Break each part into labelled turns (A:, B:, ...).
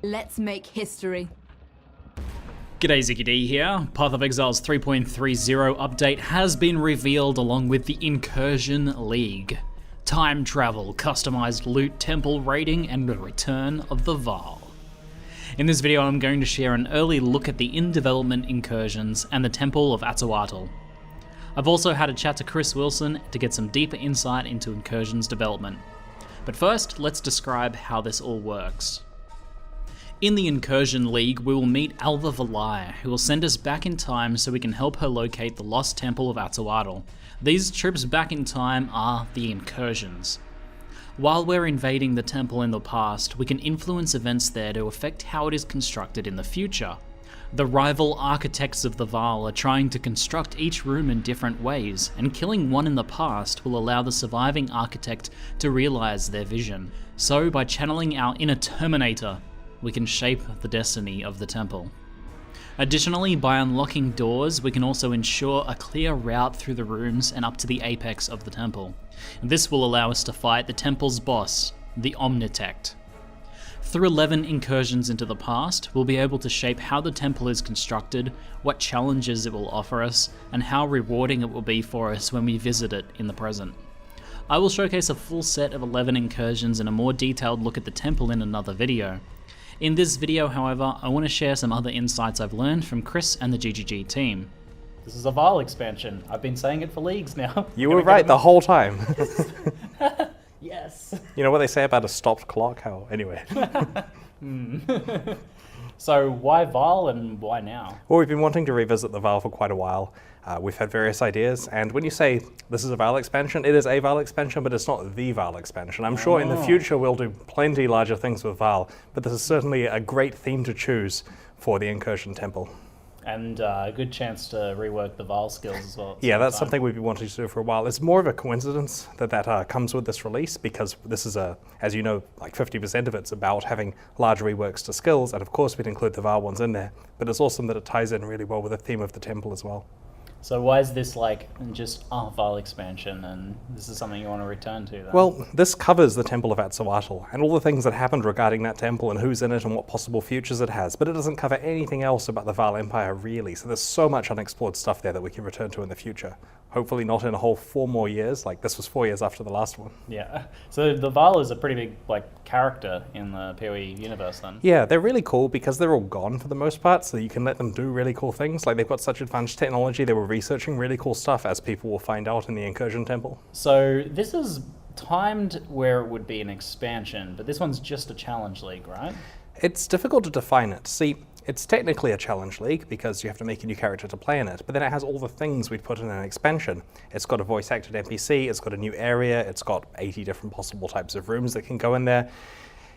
A: Let's make history.
B: G'day, ZiggyD here. Path of Exile's 3.3.0 update has been revealed along with the Incursion League. Time travel, customized loot, temple raiding, and the return of the Vaal. In this video I'm going to share an early look at the in-development incursions and the Temple of Atzoatl. I've also had a chat to Chris Wilson to get some deeper insight into Incursion's development. But first, let's describe how this all works. In the Incursion League, we will meet Alva Valai, who will send us back in time so we can help her locate the lost Temple of Atzoatl. These trips back in time are the Incursions. While we're invading the temple in the past, we can influence events there to affect how it is constructed in the future. The rival architects of the Vaal are trying to construct each room in different ways, and killing one in the past will allow the surviving architect to realize their vision. So by channeling our inner Terminator, we can shape the destiny of the temple. Additionally, by unlocking doors, we can also ensure a clear route through the rooms and up to the apex of the temple. And this will allow us to fight the temple's boss, the Omnitect. Through 11 incursions into the past, we'll be able to shape how the temple is constructed, what challenges it will offer us, and how rewarding it will be for us when we visit it in the present. I will showcase a full set of 11 incursions and a more detailed look at the temple in another video. In this video, however, I want to share some other insights I've learned from Chris and the GGG team. This is a Vaal expansion. I've been saying it for leagues now.
C: You were right the whole time.
B: Yes.
C: You know what they say about a stopped clock? How? Anyway.
B: So why Vaal and why now?
C: Well, we've been wanting to revisit the Vaal for quite a while. We've had various ideas, and when you say this is a Vaal expansion, it is a Vaal expansion, but it's not the Vaal expansion. I'm sure in the future we'll do plenty larger things with Vaal, but this is certainly a great theme to choose for the Incursion Temple. And
B: a good chance to rework the Vaal skills as well.
C: Yeah, that's something we've been wanting to do for a while. It's more of a coincidence that comes with this release, because this is, as you know, like 50% of it's about having large reworks to skills, and of course we'd include the Vaal ones in there, but it's awesome that it ties in really well with the theme of the temple as well.
B: So why is this like just a Vaal expansion, and this is something you want to return to then?
C: Well, this covers the Temple of Atzoatl and all the things that happened regarding that temple and who's in it and what possible futures it has, but it doesn't cover anything else about the Vaal Empire really, so there's so much unexplored stuff there that we can return to in the future. Hopefully not in a whole 4 more years, like this was 4 years after the last one.
B: Yeah, so the Vaal is a pretty big character in the PoE universe then.
C: Yeah, they're really cool because they're all gone for the most part, so you can let them do really cool things. Like they've got such advanced technology, they were researching really cool stuff, as people will find out in the Incursion Temple.
B: So this is timed where it would be an expansion, but this one's just a challenge league, right?
C: It's difficult to define it. See, it's technically a challenge league because you have to make a new character to play in it, but then it has all the things we'd put in an expansion. It's got a voice-acted NPC, it's got a new area, it's got 80 different possible types of rooms that can go in there.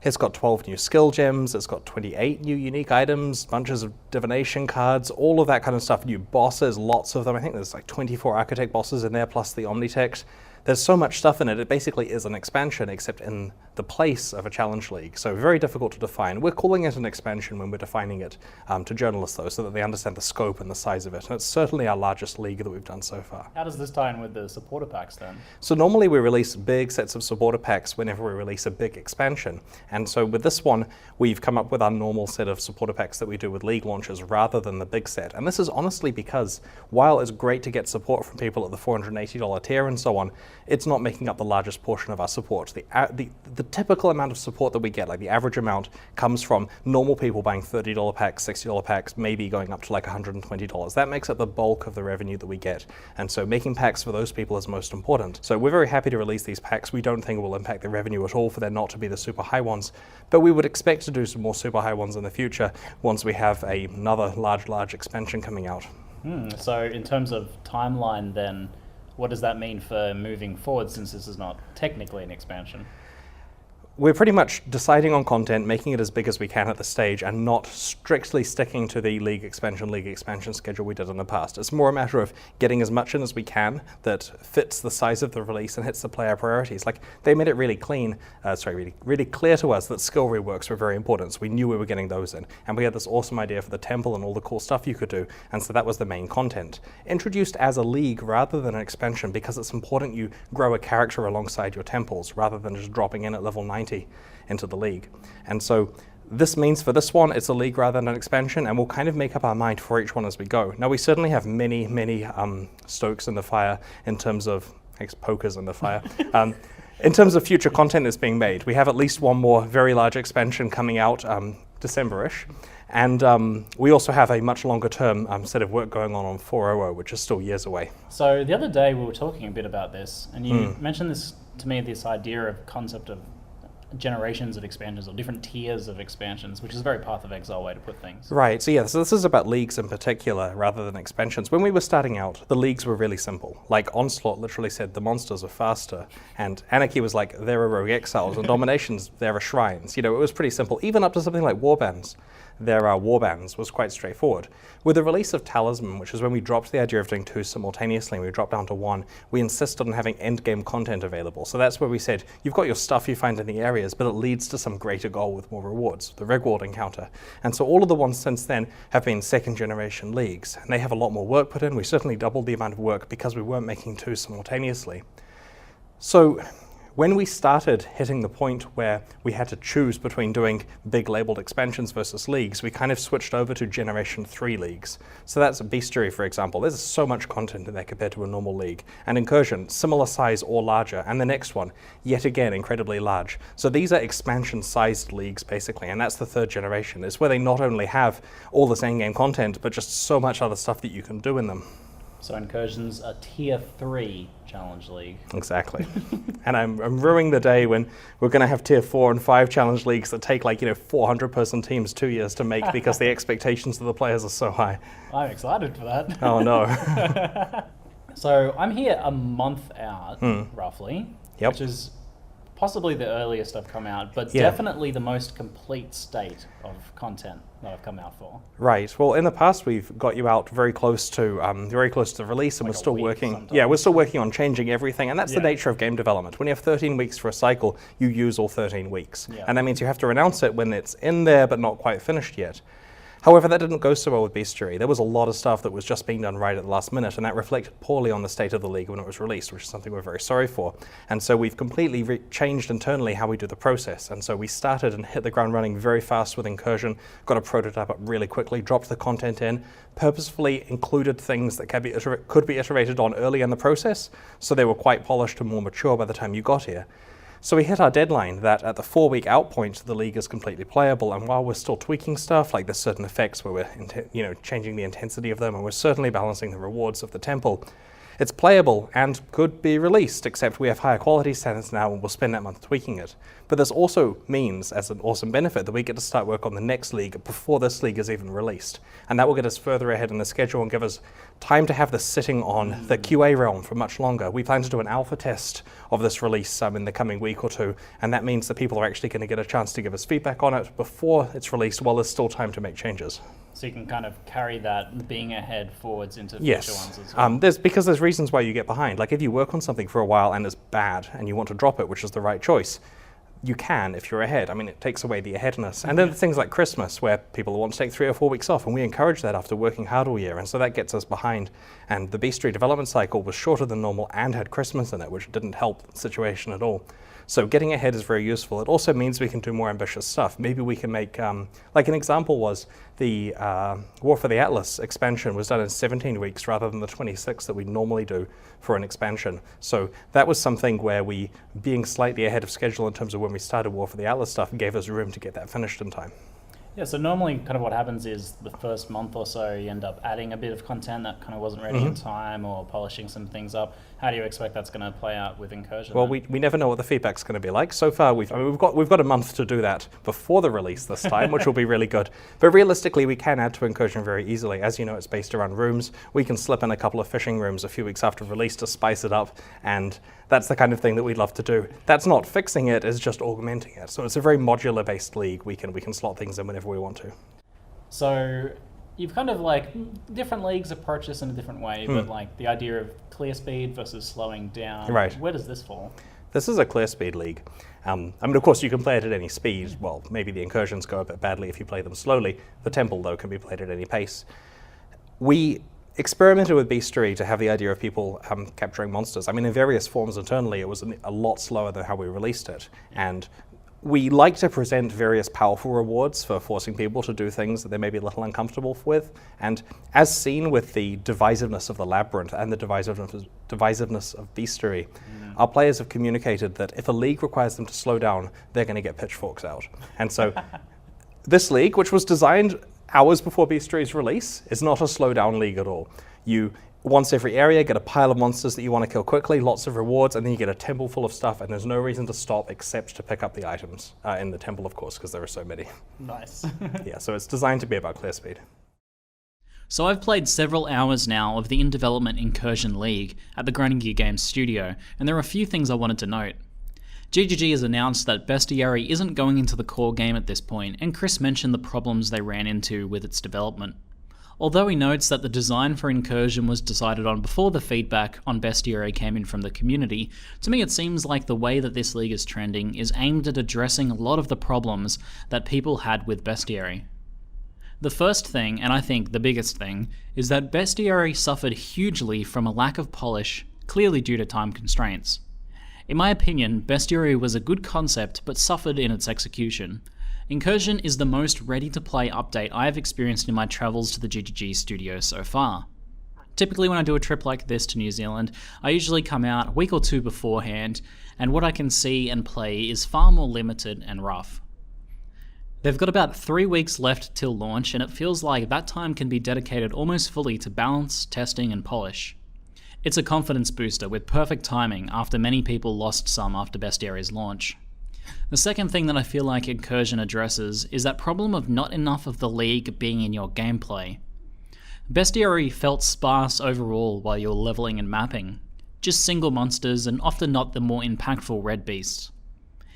C: It's got 12 new skill gems, it's got 28 new unique items, bunches of divination cards, all of that kind of stuff, new bosses, lots of them. I think there's like 24 architect bosses in there, plus the Omnitect. There's so much stuff in it, it basically is an expansion, except in the place of a challenge league. So very difficult to define. We're calling it an expansion when we're defining it to journalists though, so that they understand the scope and the size of it. And it's certainly our largest league that we've done so far.
B: How does this tie in with the supporter packs then?
C: So normally we release big sets of supporter packs whenever we release a big expansion. And so with this one, we've come up with our normal set of supporter packs that we do with league launches rather than the big set. And this is honestly because while it's great to get support from people at the $480 tier and so on, it's not making up the largest portion of our support. The typical amount of support that we get, like the average amount, comes from normal people buying $30 packs, $60 packs, maybe going up to like $120. That makes up the bulk of the revenue that we get. And so making packs for those people is most important. So we're very happy to release these packs. We don't think it will impact the revenue at all for them not to be the super high ones, but we would expect to do some more super high ones in the future once we have another large expansion coming out.
B: So in terms of timeline then, what does that mean for moving forward, since this is not technically an expansion?
C: We're pretty much deciding on content, making it as big as we can at this stage, and not strictly sticking to the league expansion schedule we did in the past. It's more a matter of getting as much in as we can that fits the size of the release and hits the player priorities. Like, they made it really clear to us that skill reworks were very important, so we knew we were getting those in. And we had this awesome idea for the temple and all the cool stuff you could do, and so that was the main content. Introduced as a league rather than an expansion, because it's important you grow a character alongside your temples, rather than just dropping in at level 90 into the league. And so This means for this one, it's a league rather than an expansion, and we'll kind of make up our mind for each one as we go. Now, we certainly have many stokes in the fire in terms of, I guess, pokers in the fire. In terms of future content that's being made, we have at least one more very large expansion coming out December-ish. And we also have a much longer term set of work going on 4.0, which is still years away.
B: So the other day we were talking a bit about this, and you mentioned this to me, this idea of concept of generations of expansions or different tiers of expansions, which is a very Path of Exile way to put things.
C: Right, so this is about leagues in particular rather than expansions. When we were starting out, the leagues were really simple. Like Onslaught literally said the monsters are faster, and Anarchy was like, there are rogue exiles, and Dominations, there are shrines. You know, it was pretty simple, even up to something like warbands. There are warbands was quite straightforward. With the release of Talisman, which is when we dropped the idea of doing 2 simultaneously and we dropped down to 1, we insisted on having endgame content available. So that's where we said, you've got your stuff you find in the areas, but it leads to some greater goal with more rewards, the Rigward encounter. And so all of the ones since then have been 2nd generation leagues, and they have a lot more work put in. We certainly doubled the amount of work because we weren't making 2 simultaneously. So when we started hitting the point where we had to choose between doing big labeled expansions versus leagues, we kind of switched over to Generation 3 leagues. So that's Bestiary, for example. There's so much content in there compared to a normal league. And Incursion, similar size or larger. And the next one, yet again, incredibly large. So these are expansion-sized leagues, basically, and that's the 3rd generation. It's where they not only have all this endgame content, but just so much other stuff that you can do in them.
B: So Incursion's a tier 3 challenge league.
C: Exactly. And I'm ruining the day when we're going to have tier 4 and 5 challenge leagues that take 400 person teams 2 years to make because the expectations of the players are so high.
B: I'm excited for that.
C: Oh no.
B: So I'm here a month out, roughly,
C: Yep.
B: which is possibly the earliest I've come out, but
C: Yeah.
B: definitely the most complete state of content that I've come out for.
C: Right. Well, in the past, we've got you out very close to the release, and
B: Like
C: we're
B: a
C: still
B: week
C: working.
B: sometimes.
C: Yeah, we're still working on changing everything, and that's the
B: Yeah.
C: nature of game development. When you have 13 weeks for a cycle, you use all 13 weeks,
B: Yeah.
C: and that means you have to announce it when it's in there but not quite finished yet. However, that didn't go so well with Bestiary. There was a lot of stuff that was just being done right at the last minute, and that reflected poorly on the state of the league when it was released, which is something we're very sorry for. And so we've completely changed internally how we do the process. And so we started and hit the ground running very fast with Incursion, got a prototype up really quickly, dropped the content in, purposefully included things that could be iterated on early in the process, so they were quite polished and more mature by the time you got here. So we hit our deadline that at the 4-week out point, the league is completely playable, and while we're still tweaking stuff, like there's certain effects where we're changing the intensity of them, and we're certainly balancing the rewards of the temple, it's playable and could be released, except we have higher quality standards now and we'll spend that month tweaking it. But this also means, as an awesome benefit, that we get to start work on the next league before this league is even released. And that will get us further ahead in the schedule and give us time to have this sitting on the QA realm for much longer. We plan to do an alpha test of this release in the coming week or 2, and that means that people are actually going to get a chance to give us feedback on it before it's released, while there's still time to make changes.
B: So you can kind of carry that being ahead forwards into future
C: Yes,
B: ones as well.
C: because there's reasons why you get behind. Like if you work on something for a while and it's bad and you want to drop it, which is the right choice, you can if you're ahead. I mean, it takes away the aheadness. And then things like Christmas, where people want to take 3 or 4 weeks off, and we encourage that after working hard all year, and so that gets us behind. And the Bestiary development cycle was shorter than normal and had Christmas in it, which didn't help the situation at all. So getting ahead is very useful. It also means we can do more ambitious stuff. Maybe we can make, like an example was the War for the Atlas expansion was done in 17 weeks rather than the 26 that we normally do for an expansion. So that was something where we, being slightly ahead of schedule in terms of when we started War for the Atlas stuff, gave us room to get that finished in time.
B: Yeah, so normally kind of what happens is the first month or so you end up adding a bit of content that kind of wasn't ready in time or polishing some things up. How do you expect that's going to play out with Incursion?
C: Well, we never know what the feedback's going to be like. So far, we've got a month to do that before the release this time, which will be really good. But realistically, we can add to Incursion very easily. As you know, it's based around rooms. We can slip in a couple of fishing rooms a few weeks after release to spice it up, and that's the kind of thing that we'd love to do. That's not fixing it, it's just augmenting it. So it's a very modular-based league. We can slot things in whenever we want to.
B: So you've kind of like, different leagues approach this in a different way, but like the idea of clear speed versus slowing down,
C: Right.
B: Where does this fall?
C: This is a clear speed league. I mean, of course, you can play it at any speed. Well, maybe the Incursions go a bit badly if you play them slowly. The Temple, though, can be played at any pace. We experimented with Bestiary to have the idea of people capturing monsters. I mean, in various forms internally, it was a lot slower than how we released it. And we like to present various powerful rewards for forcing people to do things that they may be a little uncomfortable with, and as seen with the divisiveness of the Labyrinth and the divisiveness of Bestiary, our players have communicated that if a league requires them to slow down, they're going to get pitchforks out. And so this league, which was designed hours before Bestiary's release, is not a slow down league at all. You, once every area, get a pile of monsters that you want to kill quickly, lots of rewards, and then you get a temple full of stuff, and there's no reason to stop except to pick up the items in the temple, of course, because there are so many.
B: Nice.
C: Yeah, so it's designed to be about clear speed.
B: So I've played several hours now of the in-development Incursion League at the Grinding Gear Games studio, and there are a few things I wanted to note. GGG has announced that Bestiary isn't going into the core game at this point, and Chris mentioned the problems they ran into with its development. Although he notes that the design for Incursion was decided on before the feedback on Bestiary came in from the community, to me it seems like the way that this league is trending is aimed at addressing a lot of the problems that people had with Bestiary. The first thing, and I think the biggest thing, is that Bestiary suffered hugely from a lack of polish, clearly due to time constraints. In my opinion, Bestiary was a good concept but suffered in its execution. Incursion is the most ready-to-play update I have experienced in my travels to the GGG studio so far. Typically when I do a trip like this to New Zealand, I usually come out a week or two beforehand, and what I can see and play is far more limited and rough. They've got about 3 weeks left till launch, and it feels like that time can be dedicated almost fully to balance, testing, and polish. It's a confidence booster with perfect timing after many people lost some after Bestiary's launch. The second thing that I feel like Incursion addresses is that problem of not enough of the league being in your gameplay. Bestiary felt sparse overall while you're leveling and mapping, just single monsters and often not the more impactful red beasts.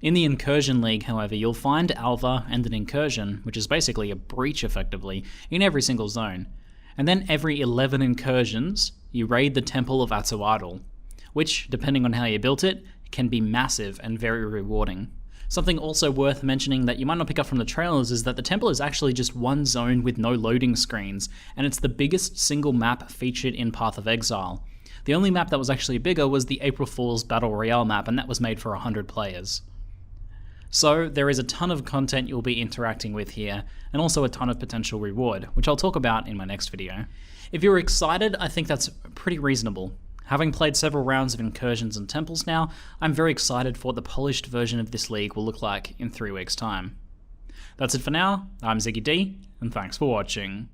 B: In the Incursion League, however, you'll find Alva and an Incursion, which is basically a breach effectively, in every single zone. And then every 11 incursions, you raid the Temple of Atzoatl, which, depending on how you built it, can be massive and very rewarding. Something also worth mentioning that you might not pick up from the trailers is that the temple is actually just one zone with no loading screens, and it's the biggest single map featured in Path of Exile. The only map that was actually bigger was the April Fool's Battle Royale map, and that was made for 100 players. So there is a ton of content you'll be interacting with here, and also a ton of potential reward, which I'll talk about in my next video. If you're excited, I think that's pretty reasonable. Having played several rounds of incursions and temples now, I'm very excited for what the polished version of this league will look like in 3 weeks' time. That's it for now, I'm ZiggyD, and thanks for watching.